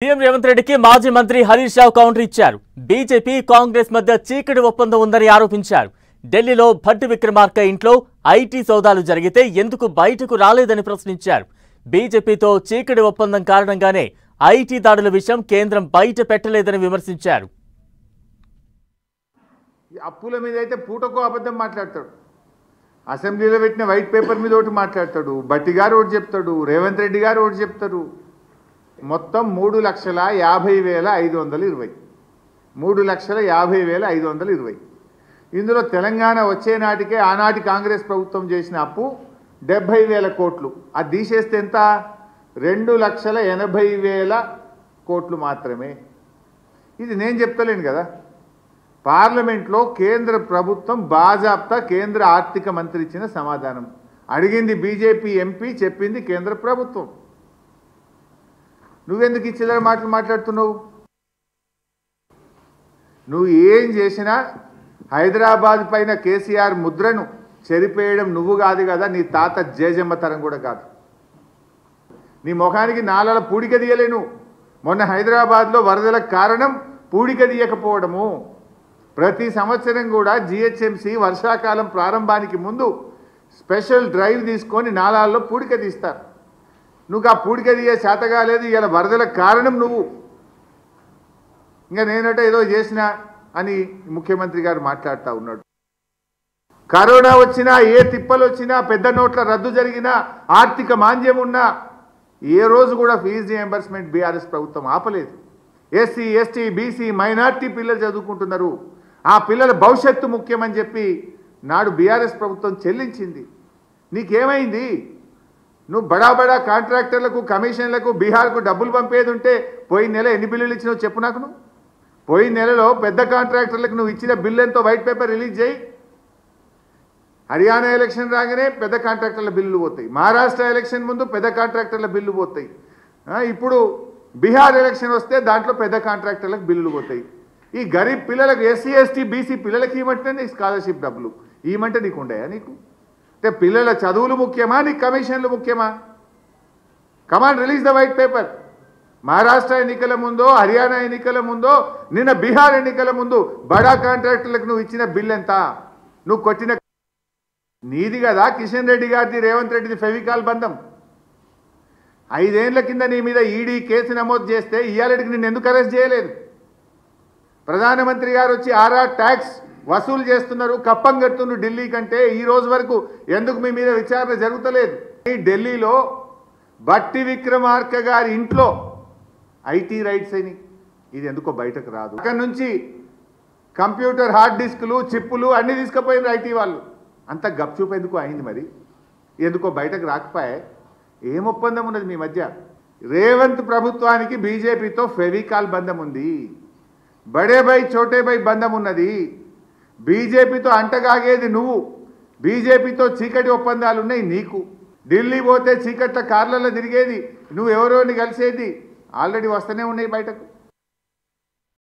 CM Revanth రెడ్డికి మాజీ మంత్రి హరీష్ రావు కౌంటర్ ఇచ్చారు. బీజేపీ కాంగ్రెస్ మధ్య చీకటి ఒప్పందం ఉందని ఆరోపించారు. ఢిల్లీలో భట్టి విక్రమార్క ఇంట్లో ఐటీ సౌదాలు జరిగితే ఎందుకు బయటకు రాలేదని ప్రశ్నించారు. బీజేపీతో చీకటి ఒప్పందం కారణంగానే ఐటీ దాడుల విషయం కేంద్రం బయట పెట్టలేదని విమర్శించారు. అప్పుల మీద అయితే పూటకో అబద్ధం మాట్లాడతాడు. అసెంబ్లీలో పెట్టిన వైట్ పేపర్ మీద ఒకటి మాట్లాడతాడు, భట్టి గారు ఒకటి చెప్తాడు, రేవంత్ రెడ్డి గారు ఒకటి చెప్తారు. మొత్తం 3,50,520 3,50,520. ఇందులో తెలంగాణ వచ్చే నాటికే ఆనాటి కాంగ్రెస్ ప్రభుత్వం చేసిన అప్పు 70,000 కోట్లు. అది తీసేస్తే ఎంత? 2,80,000 కోట్లు మాత్రమే. ఇది నేను చెప్తలేను కదా. పార్లమెంట్లో కేంద్ర ప్రభుత్వం బాజాప్తా కేంద్ర ఆర్థిక మంత్రి ఇచ్చిన సమాధానం. అడిగింది బీజేపీ ఎంపీ, చెప్పింది కేంద్ర ప్రభుత్వం. నువ్వెందుకు ఇచ్చేదా మాటలు మాట్లాడుతున్నావు? నువ్వు ఏం చేసినా హైదరాబాద్ పైన కేసీఆర్ ముద్రను చెరిపేయడం నువ్వు కాదు కదా, నీ తాత జేజమ్మ తరం కూడా కాదు. నీ ముఖానికి నాలాల పూడిక తీయలేను. మొన్న హైదరాబాద్లో వరదలకు కారణం పూడిక తీయకపోవడము. ప్రతి సంవత్సరం కూడా జిహెచ్ఎంసీ వర్షాకాలం ప్రారంభానికి ముందు స్పెషల్ డ్రైవ్ తీసుకొని నాలాల్లో పూడిక తీస్తారు. నువ్వు ఆ పూడిక తీయ చేత కాలేదు. ఇలా వరదలకు కారణం నువ్వు. ఇంకా నేనట ఏదో చేసినా అని ముఖ్యమంత్రి గారు మాట్లాడుతూ ఉన్నాడు. కరోనా వచ్చినా, ఏ తిప్పలు వచ్చినా, పెద్ద నోట్ల రద్దు జరిగినా, ఆర్థిక మాంద్యం ఉన్నా ఏ రోజు కూడా ఫీజు రియంబర్స్మెంట్ బీఆర్ఎస్ ప్రభుత్వం ఆపలేదు. ఎస్సీ, ఎస్టీ, బీసీ, మైనార్టీ పిల్లలు చదువుకుంటున్నారు. ఆ పిల్లల భవిష్యత్తు ముఖ్యమని చెప్పి నాడు బీఆర్ఎస్ ప్రభుత్వం చెల్లించింది. నీకేమైంది? నువ్వు బడా బడా కాంట్రాక్టర్లకు, కమిషన్లకు, బీహార్కు డబ్బులు పంపేది ఉంటే పోయిన నెల ఎన్ని బిల్లులు ఇచ్చినావు చెప్పు నాకు. నువ్వు పోయిన నెలలో పెద్ద కాంట్రాక్టర్లకు నువ్వు ఇచ్చిన బిల్లు ఎంతో వైట్ పేపర్ రిలీజ్ చేయి. హర్యానా ఎలక్షన్ రాగానే పెద్ద కాంట్రాక్టర్ల బిల్లులు పోతాయి. మహారాష్ట్ర ఎలక్షన్ ముందు పెద్ద కాంట్రాక్టర్ల బిల్లు పోతాయి. ఇప్పుడు బీహార్ ఎలక్షన్ వస్తే దాంట్లో పెద్ద కాంట్రాక్టర్లకు బిల్లులు పోతాయి. ఈ గరీబ్ పిల్లలకు, ఎస్సీ, ఎస్టీ, బీసీ పిల్లలకి ఇవ్వమంటే నీకు స్కాలర్షిప్ డబ్బులు ఇవ్వమంటే నీకు ఉండయా? నీకు అంటే పిల్లల చదువులు ముఖ్యమా, నీకు కమిషన్లు ముఖ్యమా? Command release the white paper. Maharashtra ఎన్నికల ముందో, హర్యానా ఎన్నికల ముందో, నిన్న బీహార్ ఎన్నికల ముందు బడా కాంట్రాక్టర్లకు నువ్వు ఇచ్చిన బిల్ ఎంత? నువ్వు కొట్టిన నీది కదా కిషన్ రెడ్డి గారిది, రేవంత్ రెడ్డిది ఫెవికాల్ బంధం. 5 ఏళ్ల కింద నీ మీద ఈడీ కేసు నమోదు చేస్తే ఇయ్యాలడికి నిన్ను ఎందుకు అరెస్ట్ చేయలేదు? ప్రధానమంత్రి గారు వచ్చి ఆరా ట్యాక్స్ వసూలు చేస్తున్నారు, కప్పం కడుతున్నారు ఢిల్లీ కంటే. ఈ రోజు వరకు ఎందుకు మీ మీద విచారణ జరుగుతలేదు? ఢిల్లీలో భట్టి విక్రమార్క గారి ఇంట్లో ఐటీ రైట్స్ అని ఇది ఎందుకో బయటకు రాదు. అక్కడ నుంచి కంప్యూటర్ హార్డ్ డిస్కులు, చిప్పులు అన్నీ తీసుకుపోయినారు ఐటీ వాళ్ళు. అంత గప్చూప్ ఎందుకు అయింది? మరి ఎందుకో బయటకు రాకపోయే. ఏం ఒప్పందం ఉన్నది మీ మధ్య? రేవంత్ ప్రభుత్వానికి బీజేపీతో ఫెవికాల్ బంధం ఉంది, బడే బై చోటే బై బంధం ఉన్నది. బీజేపీతో అంటగాగేది నువ్వు, బీజేపీతో చీకటి ఒప్పందాలు ఉన్నాయి నీకు. ఢిల్లీ పోతే చీకట్ల కార్లలో తిరిగేది నువ్వు, ఎవరోని కలిసేది ఆల్రెడీ వస్తూనే ఉన్నాయి బయటకు.